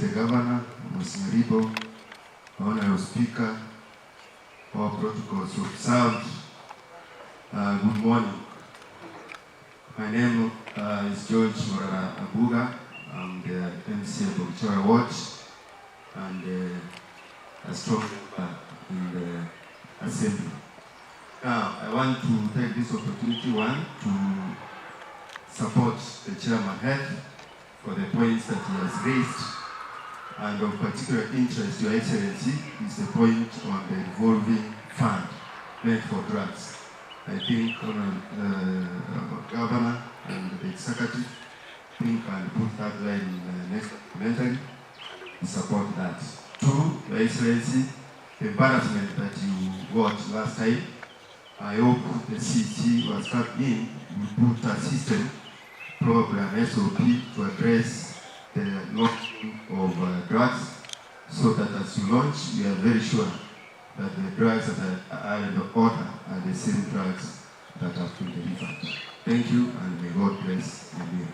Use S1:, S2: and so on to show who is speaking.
S1: the Governor, Monsignor, Honorable Speaker, all protocols observed. Good morning. My name is Bogichora Abuga. I'm the MC of Bogichora Watch and a strong member in the Assembly. Now, I want to take this opportunity, to support the Chairman Head for the points that he has raised. And of particular interest, Your Excellency, is the point on the revolving fund meant for drugs. I think Governor and the Executive think and put that line in the next documentary to support that. Two, Your Excellency, the embarrassment that you got last time, I hope the CT was cut in, will put a system, probably an SOP, to address the launching of drugs, so that as you launch, we are very sure that the drugs that are in the order are the same drugs that have been delivered. Thank you, and may God bless Nyamira.